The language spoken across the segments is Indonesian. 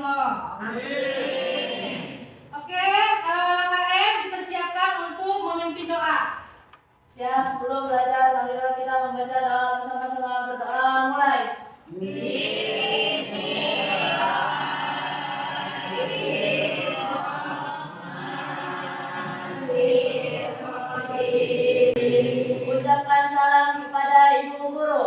Allah. Amin. Oke, KM dipersiapkan untuk memimpin doa. Siap, sebelum belajar, marilah kita membaca doa bersama-sama. Berdoa mulai. Ucapkan salam kepada Ibu Guru.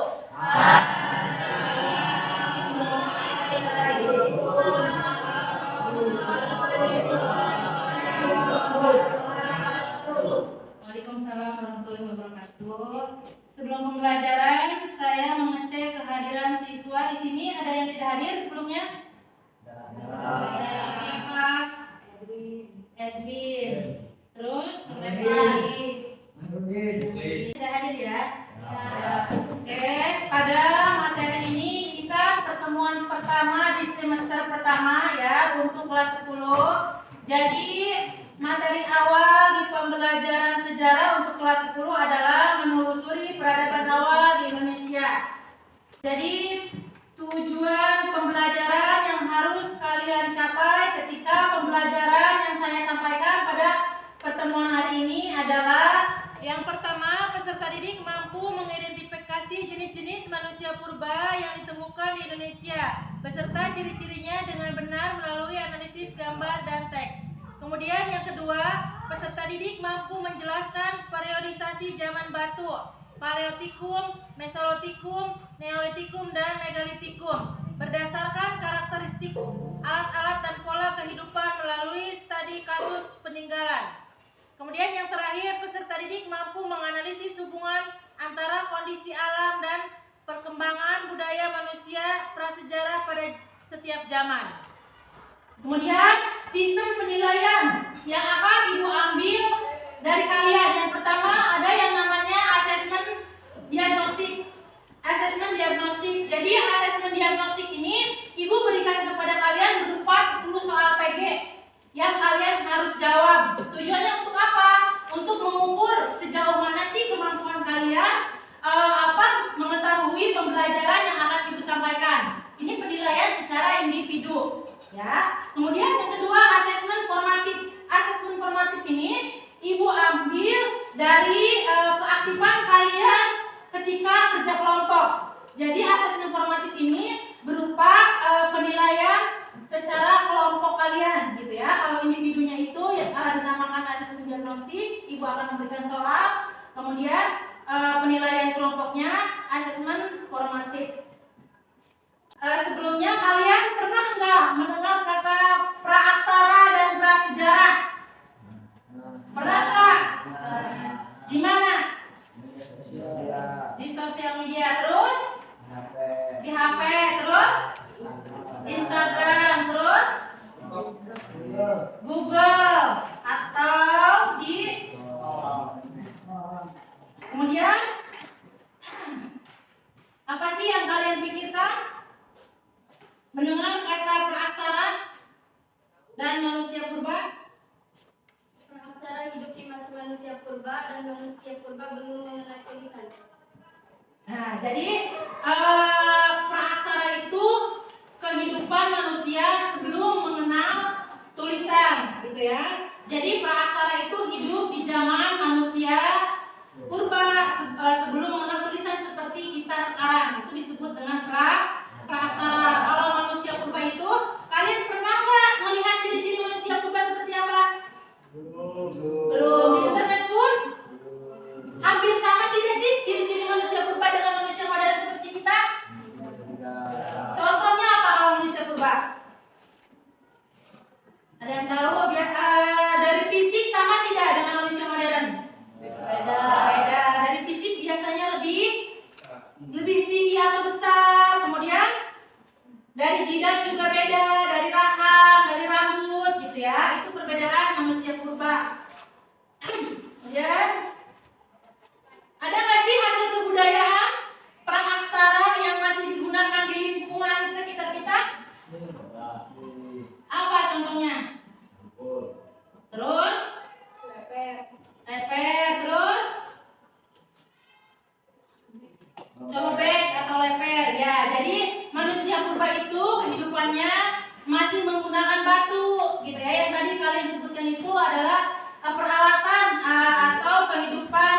Waalaikumsalam warahmatullahi wabarakatuh. Sebelum pembelajaran, saya mengecek kehadiran siswa di sini. Ada yang tidak hadir sebelumnya? Siapa? Edwin. Terus? Tidak hadir ya? Oke, pada materi ini kita pertemuan pertama di semester pertama ya untuk kelas 10. Jadi materi awal di pembelajaran sejarah untuk kelas 10 adalah menelusuri peradaban awal di Indonesia. Jadi tujuan pembelajaran yang harus kalian capai ketika pembelajaran yang saya sampaikan pada pertemuan hari ini adalah yang pertama, peserta didik mampu mengidentifikasi jenis-jenis manusia purba yang ditemukan di Indonesia beserta ciri-cirinya dengan benar melalui analisis gambar dan teks. Kemudian yang kedua, peserta didik mampu menjelaskan periodisasi zaman batu, Paleotikum, Mesolotikum, Neolitikum, dan Megalitikum berdasarkan karakteristik alat-alat dan pola kehidupan melalui studi kasus peninggalan. Kemudian yang terakhir, peserta didik mampu menganalisis hubungan antara kondisi alam dan perkembangan budaya manusia prasejarah pada setiap zaman. Kemudian sistem penilaian yang akan Ibu ambil dari kalian. Yang pertama ada yang namanya asesmen diagnostik. Asesmen diagnostik. Jadi asesmen diagnostik ini Ibu berikan kepada kalian berupa 10 soal PG yang kalian harus jawab. Tujuannya untuk apa? Untuk mengukur sejauh mana sih kemampuan kalian mengetahui pembelajaran yang akan Ibu sampaikan. Ini penilaian secara individu. Ya. Kemudian yang kedua, asesmen formatif. Asesmen formatif ini Ibu ambil dari keaktifan kalian ketika kerja kelompok. Jadi asesmen formatif ini berupa penilaian secara kelompok kalian, gitu ya. Kalau individunya itu ya dinamakan asesmen diagnostik, Ibu akan memberikan soal. Kemudian penilaian kelompoknya asesmen formatif. Sebelumnya kalian pernah nggak mendengar kata praaksara dan prasejarah? Pernah nggak? Di mana? Di sosial media, terus? Di HP, terus? Instagram, terus? Google, atau di? Kemudian apa sih yang kalian pikirkan? Mendengar kata praaksara dan manusia purba? Praaksara hidup di masa manusia purba dan manusia purba belum mengenal tulisan. Nah, jadi praaksara itu kehidupan manusia sebelum mengenal tulisan, gitu ya. Jadi praaksara itu hidup di zaman manusia purba sebelum mengenal tulisan seperti kita sekarang. Itu disebut dengan praaksara. Kalau manusia purba itu, kalian pernah nggak melihat ciri-ciri manusia purba seperti apa? Belum. Di internet pun hampir sama tidak sih ciri-ciri manusia purba dengan manusia modern seperti kita? Contohnya apa kalau manusia purba? Ada yang tahu? Dari fisik sama tidak dengan manusia modern? Beda. Dari fisik biasanya lebih tinggi atau besar. Kemudian dari jidat juga beda, dari rahang, dari rambut, gitu ya. Itu perbedaan manusia purba. Kemudian ada nggak sih hasil kebudayaan praaksara yang masih digunakan di lingkungan sekitar kita? Apa contohnya? Terus? Leper, terus? Cobek atau leper. Ya, jadi manusia purba itu kehidupannya masih masih menggunakan batu gitu ya. Yang tadi kalian sebutkan itu adalah peralatan atau kehidupan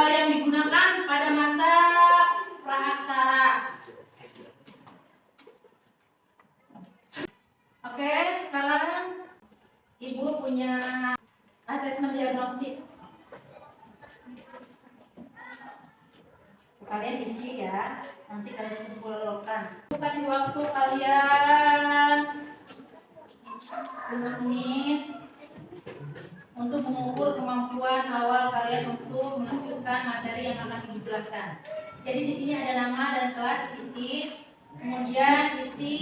yang digunakan pada masa praaksara. Oke, sekarang Ibu punya asesmen diagnostik. Kalian isi ya, nanti kalian kumpulkan. Aku kasih waktu kalian 10 menit untuk mengukur kemampuan awal kalian untuk melanjutkan materi yang akan dijelaskan. Jadi di sini ada nama dan kelas isi, kemudian isi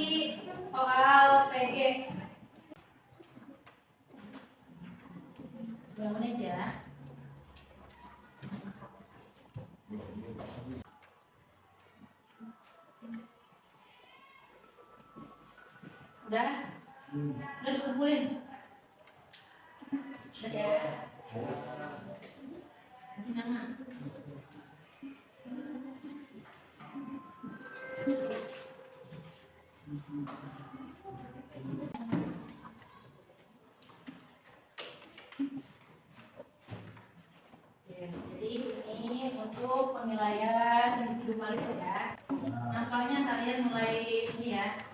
soal PG. 2 menit ya. Udah dikumpulin. Udah ya. Kasih nama. Jadi ini untuk penilaian individu kalian ya. Nampaknya kalian mulai ini ya.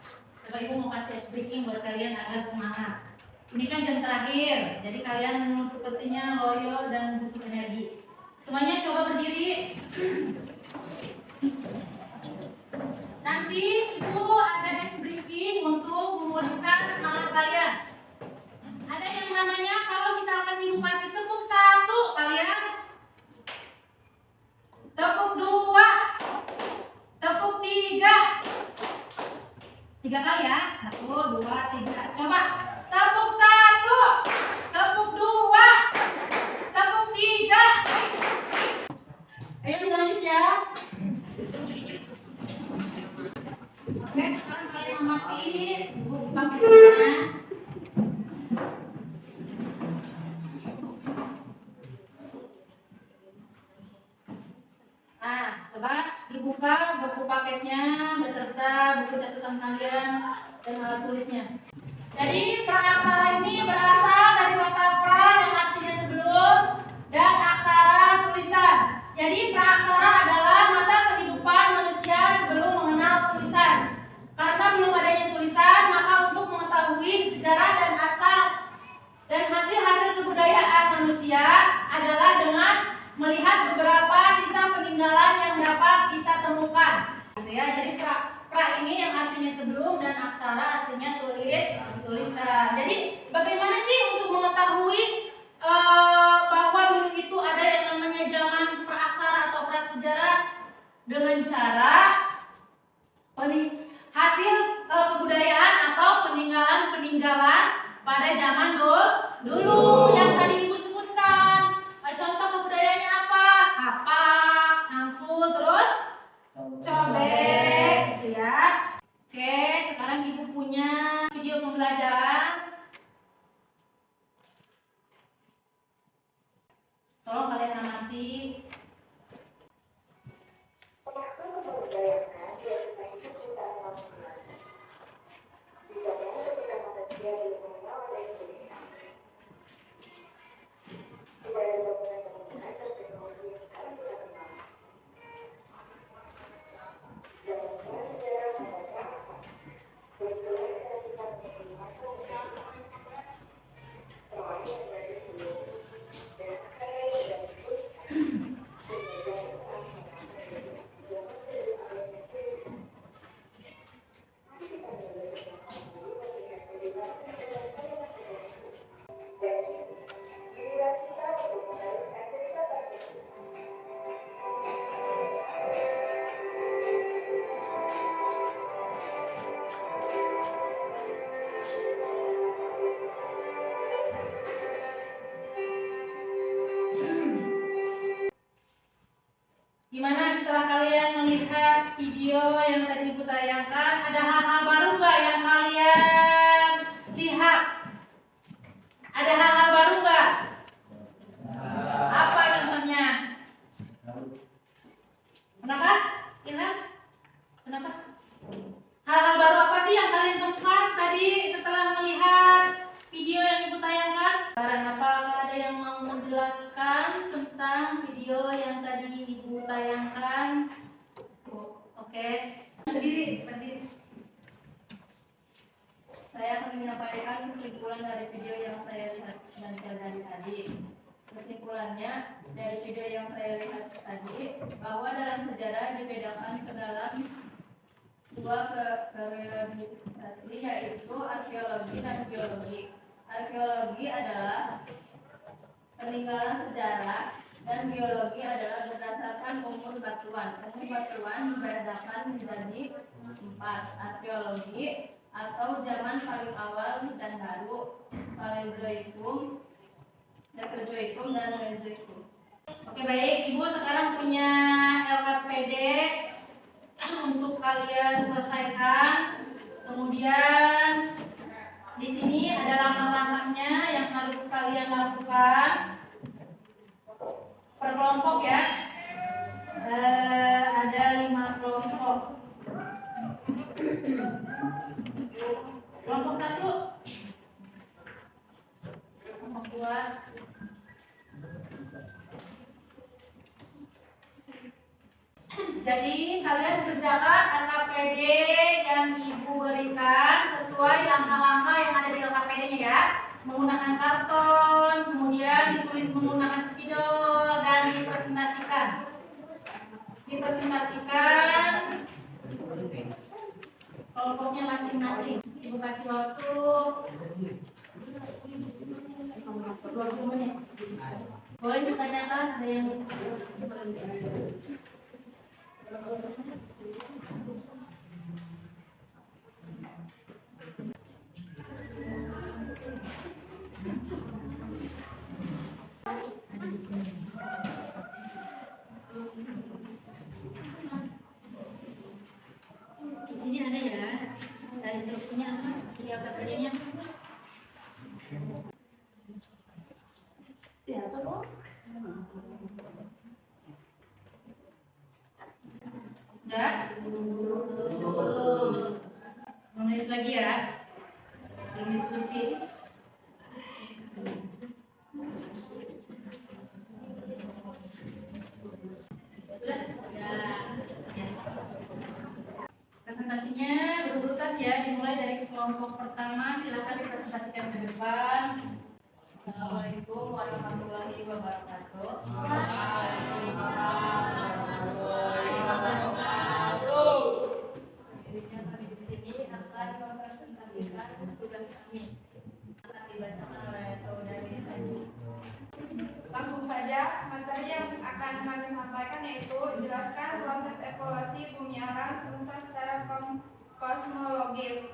Coba Ibu mau kasih briefing buat kalian agar semangat. Ini kan jam terakhir, jadi kalian sepertinya loyo dan butuh energi. Semuanya coba berdiri. Nanti itu ada ice breaking untuk memulihkan semangat kalian. Ada yang namanya kalau misalkan Ibu kasih tepuk 1, kalian tepuk 2, tepuk 3. 3 kali ya. 1, 2, 3. Coba tepuk 1, tepuk 2, tepuk 3. Ayo kita lanjut ya. Oke, sekarang kalian amati buku paketnya. Nah, coba dibuka buku paketnya beserta buku catatan kalian dan alat tulisnya. Jadi praaksara ini berasal dari kata pra yang artinya sebelum dan aksara tulisan. Jadi praaksara adalah masa kehidupan manusia sebelum mengenal tulisan. Karena belum adanya tulisan, maka untuk mengetahui sejarah dan asal dan hasil-hasil kebudayaan manusia adalah dengan melihat beberapa sisa peninggalan yang dapat kita temukan. Gitu ya. Jadi pra ini yang artinya sebelum dan aksara artinya tulisan. Jadi bagaimana sih untuk mengetahui bahwa dulu itu ada yang namanya zaman praaksara atau prasejarah? Dengan cara hasil kebudayaan atau peninggalan pada zaman dulu yang tadi Ibu sebutkan. Contoh kebudayaannya apa? Kapak, cangkul, terus cobek, gitu ya. Oke, sekarang Ibu punya video pembelajaran. Tolong kalian amati. Gimana setelah kalian melihat video yang tadi Ibu tayangkan, ada hal-hal baru nggak yang kalian lihat? Ada hal-hal baru nggak? Apa contohnya? Kenapa? Ilham? Kenapa? Hal-hal baru apa sih yang kalian temukan tadi? Jadi setelah melihat video yang Ibu tayangkan, apakah ada yang mau menjelaskan tentang video yang tadi Ibu tayangkan? Oke. Berdiri. Saya akan menyampaikan kesimpulan dari video yang saya lihat dan pelajari tadi. Kesimpulannya dari video yang saya lihat tadi, bahwa dalam sejarah dibedakan ke dalam dua periodisasi, yaitu arkeologi dan geologi. Arkeologi adalah peninggalan sejarah dan geologi adalah berdasarkan umur batuan. Umur batuan dibedakan menjadi 4: arkeologi atau zaman paling awal dan baru, Paleozoikum, Mesozoikum, dan Mesozoikum. Oke, baik. Ibu sekarang punya LKPD untuk kalian selesaikan. Kemudian di sini ada langkah-langkahnya yang harus kalian lakukan per kelompok ya. Ada 5 kelompok. Kelompok 1, kelompok 2, jadi kalian kerjakan LKPD yang Ibu berikan sesuai langkah-langkah yang ada di LKPD-nya ya. Menggunakan karton, kemudian ditulis menggunakan spidol dan dipresentasikan. Kelompoknya masing-masing. Ibu kasih waktu 20 menit. Boleh ditanyakan, ada yang di sini ada ya. Dari instruksinya apa? Jadi apa tadinya? Ya, apa? Udah? 2 menit lagi ya. Belum diskusi. Udah? Ya. Presentasinya berurutan ya, dimulai dari kelompok pertama. Silakan dipresentasikan ke depan. Assalamualaikum warahmatullahi wabarakatuh. Kami di sini akan mempresentasikan tugas kami. Akan dibacakan oleh saudari Sani. Langsung saja, materi yang akan kami sampaikan yaitu jelaskan proses evolusi bumi alam semesta secara kosmologis.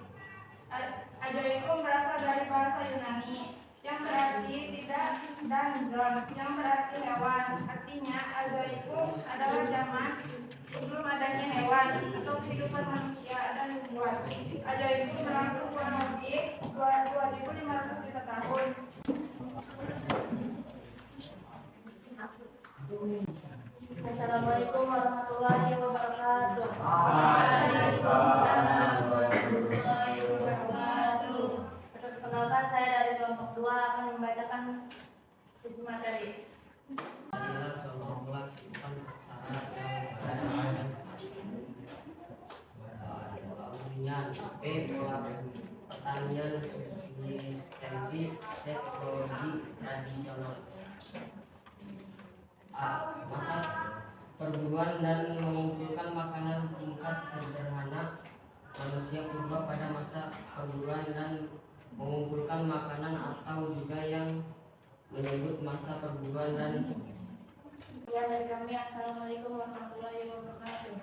Ajoikum berasal dari bahasa Yunani yang berarti tidak dan jon, yang berarti hewan. Artinya ajoikum adalah zaman sebelum adanya hewan atau kehidupan manusia dan dibuat. Ajoikum berlangsung kurang lebih 2.500 juta tahun. Assalamualaikum warahmatullahi wabarakatuh. Perkenalkan, saya dari kelompok 2 akan membacakan sisi materi. Adalah contoh melakukan syarat yang hunian B. Pola pertanian subsistensi teknologi tradisional. A. Masak perburuan dan mengumpulkan makanan tingkat sederhana. Manusia purba pada masa perburuan dan mengumpulkan makanan, atau juga yang menyebut masa perburuan dan Ya, dari kami, assalamualaikum warahmatullahi wabarakatuh.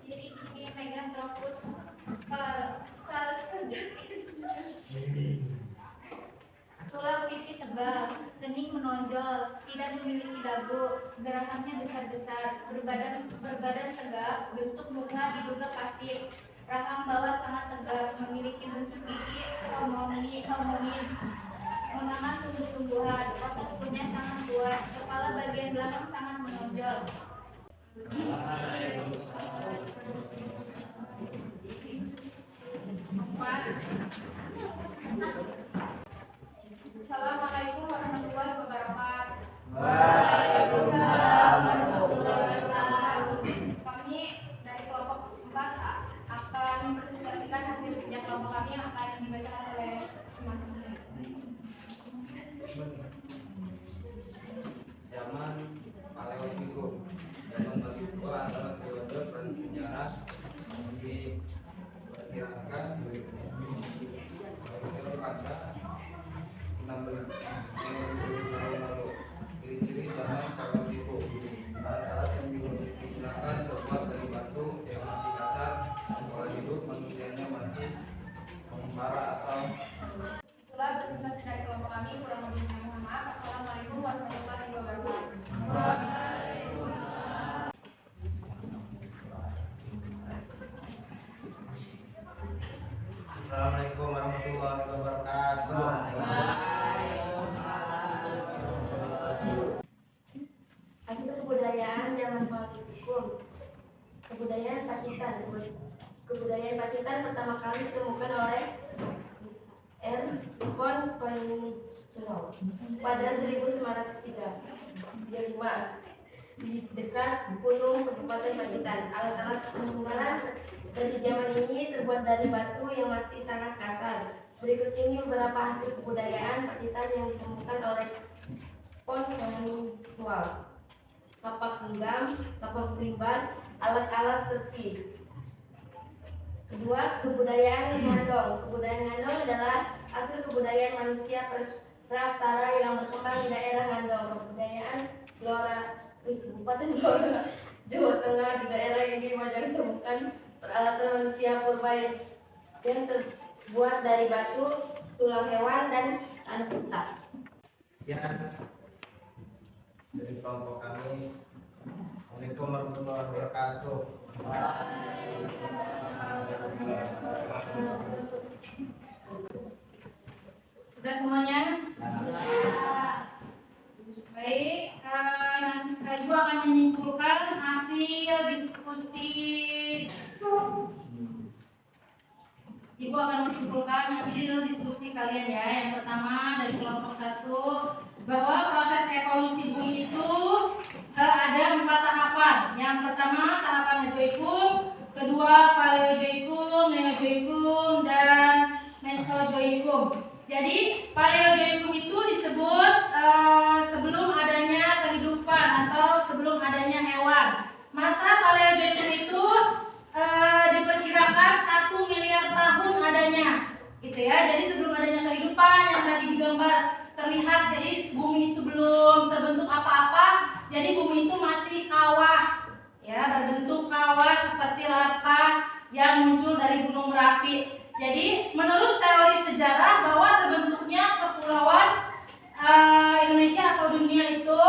Ciri-ciri Meganthropus berkening menonjol, tidak memiliki dagu, gerakannya besar-besar, berbadan tegak, bentuk muka diduga pasif, rahang bawah sangat tegak, memiliki bentuk gigi hominin, menangan tumbuh-tumbuhan, otot perutnya sangat kuat, kepala bagian belakang sangat menonjol. Assalamualaikum warahmatullahi wabarakatuh. Waalaikumsalam warahmatullahi wabarakatuh. Kami dari kelompok 4 akan mempresentasikan hasil kerja kelompok kami yang akan dibacakan oleh masing-masing. Zaman Paleolitikum. Zaman Paleolitikum adalah periode prasejarah diperkirakan pada 16 tahun lalu. Ciri-ciri zaman Paleolitikum. Alat-alat yang digunakan terbuat dari batu yang masih kasar. Pola hidup manusianya masih membara atau Itulah presentasi dari kelompok kami. Kurang lebihnya mohon maaf. Assalamualaikum warahmatullahi wabarakatuh. Assalamualaikum warahmatullahi wabarakatuh. Hasil kebudayaan zaman Paleolitikum. Kebudayaan Pacitan. Kebudayaan Pacitan pertama kali ditemukan oleh R. Dupont Coinsurno pada 1905 di dekat Gunung Kabupaten Pacitan. Alat-alat penumbuhan dari zaman ini terbuat dari batu yang masih sangat kasar. Berikut ini beberapa hasil kebudayaan Pacitan yang ditemukan oleh Pont Coinsurno: kapak genggam, kapak berimbas, alat-alat sepi. Kedua, kebudayaan Ngandong. Kebudayaan Ngandong adalah hasil kebudayaan manusia prastara yang berkembang di daerah Ngandong. Kebudayaan Kabupaten Blora, Jawa Tengah. Di daerah ini wajar ditemukan peralatan manusia purba yang terbuat dari batu, tulang hewan, dan tanah pita. Sekian dari kelompok kami. Assalamualaikum warahmatullahi wabarakatuh. Sudah semuanya? Baik, Ibu akan menyimpulkan hasil diskusi. Ibu akan menyimpulkan hasil diskusi kalian ya. Yang pertama dari kelompok 1, bahwa proses evolusi bumi itu ada 4 tahapan. Yang pertama tahapan Mesozoikum, kedua Paleozoikum, Neozoikum, dan Mesozoikum. Jadi Paleozoikum itu disebut sebelum adanya kehidupan atau sebelum adanya hewan. Masa Paleozoikum itu diperkirakan 1 miliar tahun adanya, gitu ya. Jadi sebelum adanya kehidupan yang tadi digambar terlihat, jadi bumi itu belum terbentuk apa-apa. Jadi bumi itu masih kawah, ya, berbentuk kawah seperti lava yang muncul dari Gunung Merapi. Jadi menurut teori sejarah bahwa terbentuknya kepulauan Indonesia atau dunia itu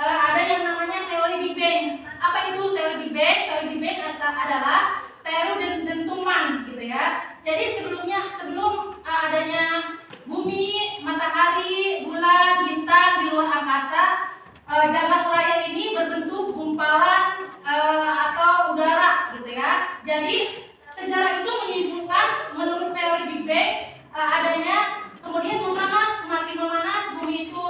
ada yang namanya teori Big Bang. Apa itu teori Big Bang? Teori Big Bang adalah teori dentuman, gitu ya. Jadi sebelum adanya bumi, matahari, bulan, bintang di luar angkasa, jagat raya ini berbentuk gumpalan atau udara, gitu ya. Jadi sejarah itu menyimpulkan menurut teori Big Bang adanya, kemudian memanas, semakin memanas bumi itu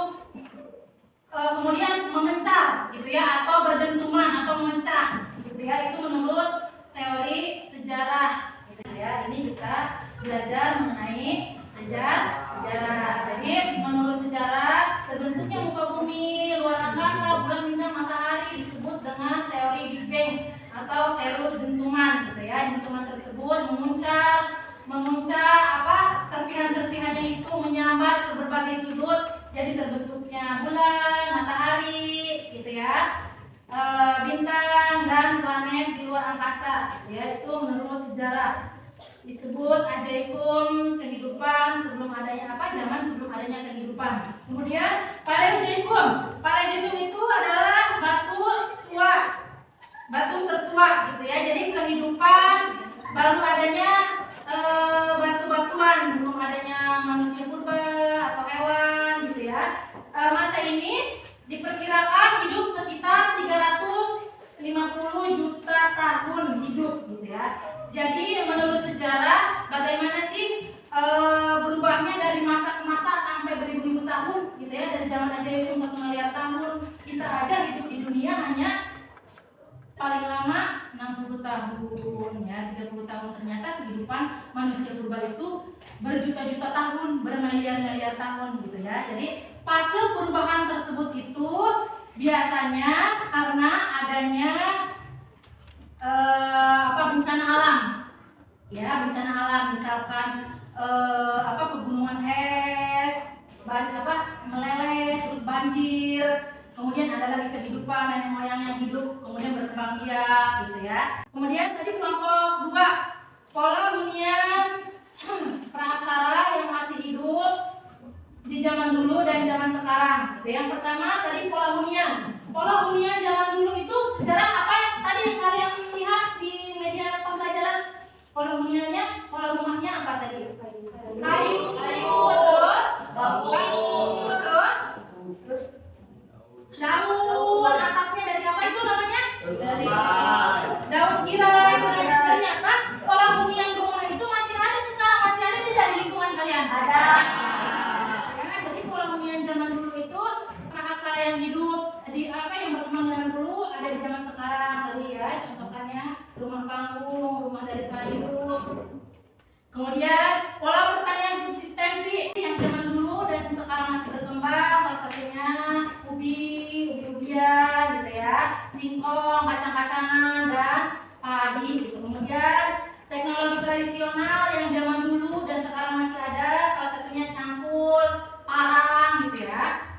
kemudian memecah, gitu ya, atau berdentuman atau memecah, gitu ya. Itu menurut teori sejarah, gitu ya. Ini kita belajar mengenai sejarah. Jadi menurut sejarah terbentuknya muka bumi, luar angkasa, bulan, bintang, matahari disebut dengan teori Big Bang atau teori dentuman, gitu ya. Dentuman tersebut memuncak serpihan-serpihannya itu menyambar ke berbagai sudut, jadi terbentuknya bulan, matahari, gitu ya, bintang dan planet di luar angkasa, ya. Itu menurut sejarah disebut ajaibum kehidupan sebelum adanya zaman sebelum adanya kehidupan. Kemudian Paleozoikum. Paleozoikum itu adalah batu tua, batu tertua gitu ya. Jadi kehidupan baru adanya batu-batuan, belum adanya manusia purba atau hewan gitu ya. Masa ini diperkirakan hidup sekitar 350 juta tahun hidup gitu ya. Jadi menurut sejarah bagaimana sih berubahnya dari masa ke masa sampai beribu-ribu tahun gitu ya, dari zaman aja itu 1 miliar tahun, kita aja hidup di dunia hanya paling lama 60 tahun ya, 30 tahun. Ternyata kehidupan manusia purba itu berjuta-juta tahun, bermiliar-miliar tahun gitu ya. Jadi fase perubahan tersebut itu biasanya karena adanya bencana alam ya, bencana alam misalkan pegunungan es, meleleh, terus banjir, kemudian ada lagi kehidupan nenek moyang yang hidup kemudian berkembang biak gitu ya. Kemudian tadi kelompok 2 pola hunian praaksara yang masih hidup di zaman dulu dan zaman sekarang gitu. Yang pertama tadi pola hunian. Pola hunian zaman dulu itu sejarah apa yang tadi yang kalian lihat di media pembelajaran? Pola huniannya, pola rumahnya apa tadi? Kayu, terus bambu, terus daun, atapnya dari apa itu namanya? Dari Daun gila itu. Ternyata pola hunian rumah itu masih ada sekarang, masih ada tidak di lingkungan kalian? Ada. Ya, jadi pola hunian zaman dulu itu praaksara yang hidup di yang berkembang zaman dulu ada di zaman sekarang tadi ya, contohnya rumah panggung, rumah dari kayu. Kemudian pola pertanian subsistensi yang zaman dulu dan sekarang masih berkembang, salah satunya ubi-ubian gitu ya, singkong, kacang-kacangan dan padi gitu. Kemudian teknologi tradisional yang zaman dulu dan sekarang masih ada, salah satunya cangkul, parang gitu ya.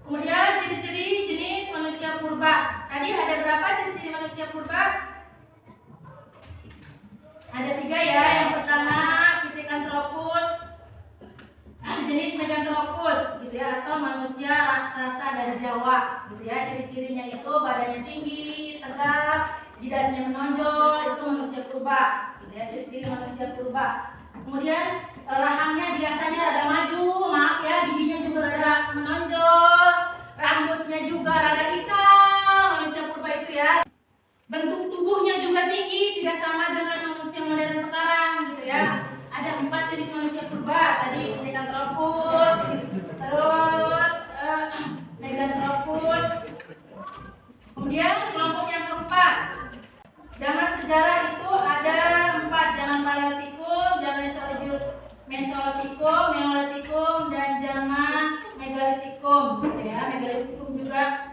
Kemudian ciri-ciri jenis manusia purba. Tadi ada berapa ciri-ciri manusia purba? Ada 3 ya. Yang pertama Pithecanthropus, jenis Meganthropus gitu ya, atau manusia raksasa dari Jawa gitu ya. Ciri-cirinya itu badannya tinggi, tegap, jidatnya menonjol, itu manusia purba gitu ya. Ciri-ciri manusia purba. Kemudian rahangnya biasanya rada maju, maaf ya, giginya juga rada menonjol, rambutnya juga rada ikal, manusia purba itu ya. Bentuk tubuhnya juga tinggi, tidak sama dengan manusia modern sekarang gitu ya. Ada 4 jenis manusia purba tadi, Pithecanthropus, terus Meganthropus. Kemudian kelompok yang keempat, zaman sejarah itu ada 4, zaman Paleotikum, zaman Mesolitikum, Neolitikum, dan zaman Megalitikum gitu ya. Megalitikum juga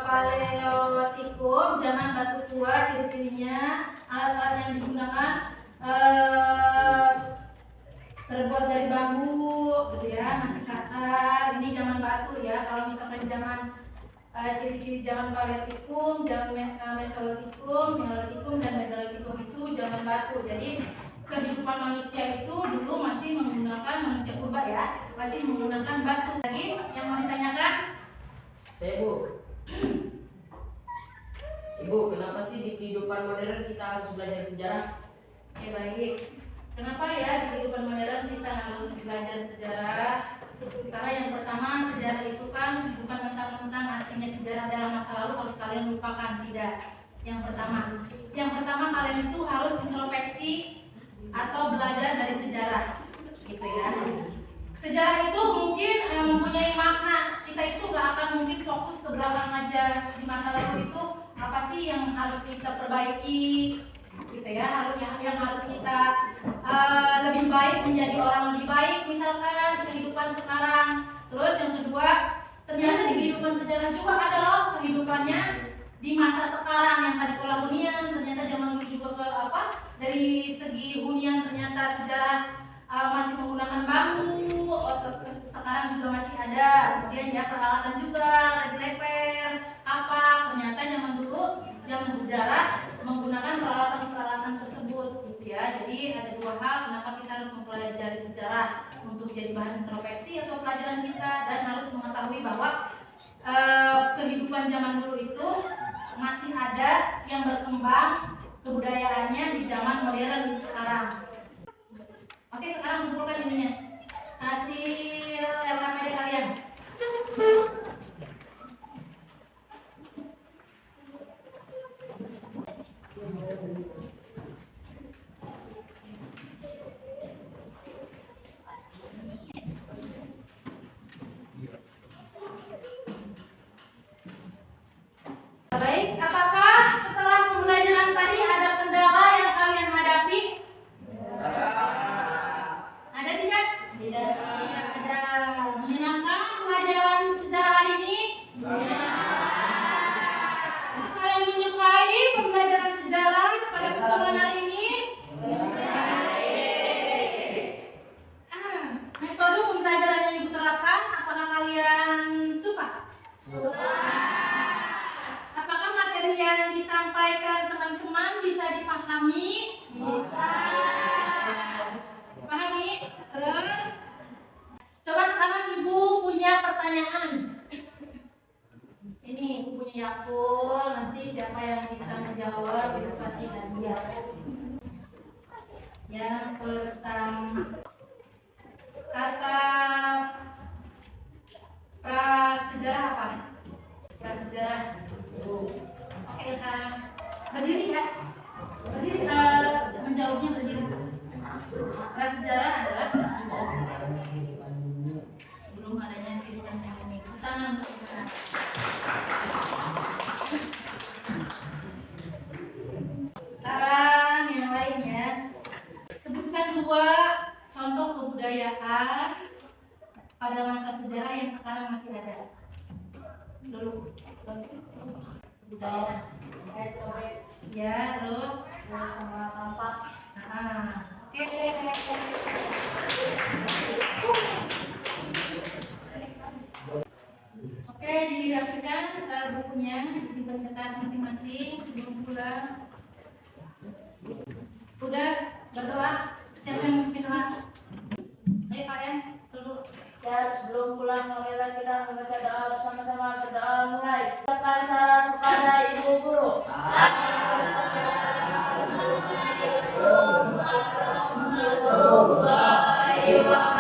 Paleotikum, zaman batu tua, ciri-cirinya alat-alat yang digunakan terbuat dari bambu gitu ya, masih kasar. Ini zaman batu ya. Kalau misalkan zaman ciri-ciri zaman Paleotikum, zaman Mesolitikum, Neolitikum, dan Megalitikum itu zaman batu. Jadi kehidupan manusia itu dulu masih menggunakan manusia purba ya, masih menggunakan batu. Lagi yang mau ditanyakan? Saya Bu. Ibu, kenapa sih di kehidupan modern kita harus belajar sejarah? Oke, baik. Kenapa ya di kehidupan modern kita harus belajar sejarah? Karena yang pertama, sejarah itu kan bukan mentang-mentang artinya sejarah dalam masa lalu harus kalian lupakan, tidak. Yang pertama kalian itu harus introspeksi atau belajar dari sejarah, gitu ya. Sejarah itu mungkin mempunyai makna. Kita itu nggak akan mungkin fokus ke belakang aja. Di masa lalu itu apa sih yang harus kita perbaiki, gitu ya. Yang harus kita lebih baik, menjadi orang lebih baik misalkan di kehidupan sekarang. Terus yang kedua, ternyata di kehidupan sejarah juga ada loh kehidupannya di masa sekarang yang tadi pola hunian, ternyata zaman dulu juga ke dari segi hunian ternyata sejarah masih menggunakan bambu, sekarang juga masih ada. Kemudian ya peralatan juga, ragi leper, ternyata zaman dulu, zaman sejarah menggunakan peralatan-peralatan tersebut gitu ya. Jadi ada dua hal kenapa kita harus mempelajari sejarah, untuk jadi bahan introspeksi atau pelajaran kita, dan harus mengetahui bahwa kehidupan zaman dulu itu masih ada yang berkembang kebudayaannya di zaman modern sekarang. Oke, sekarang kumpulkan ininya, hasil LKPD kalian. Baik, apakah setelah pembelajaran tadi ada kendala yang kalian hadapi? Ada tidak? Tidak. Tidak ada. Menyenangkan pelajaran sejarah hari ini? Kalian menyukai pembelajaran sejarah pada pertemuan hari ini? Metode pembelajaran yang ibu terapkan, apakah kalian suka? Apakah materi yang disampaikan teman-teman bisa dipahami? Bisa. Pahami? Terus? Coba sekarang ibu punya pertanyaan. Ini ibu punya Yakul, nanti siapa yang bisa menjawab itu kasih hadiah. Yang pertama, kata prasejarah apa? Prasejarah. Oke, berdiri ya. Berdiri, menjawabnya berdiri. Prasejarah adalah sebelum adanya kehidupan yang ini. Tangan bagaimana? Sekarang yang lainnya, sebutkan dua contoh kebudayaan pada masa sejarah yang sekarang masih ada. Dulu kebudayaan. Ya, terus Sama tampak. Oke. Oke, dirapikan bukunya, disimpan kertas masing-masing sebelum pulang. Udah berdoa? Siapa yang memimpin doa? Ayo Pak En, dulu. Siap, sebelum pulang marilah kita membaca doa bersama-sama. Berdoa mulai. Ucapkan salam kepada ibu guru. Ayo pulang.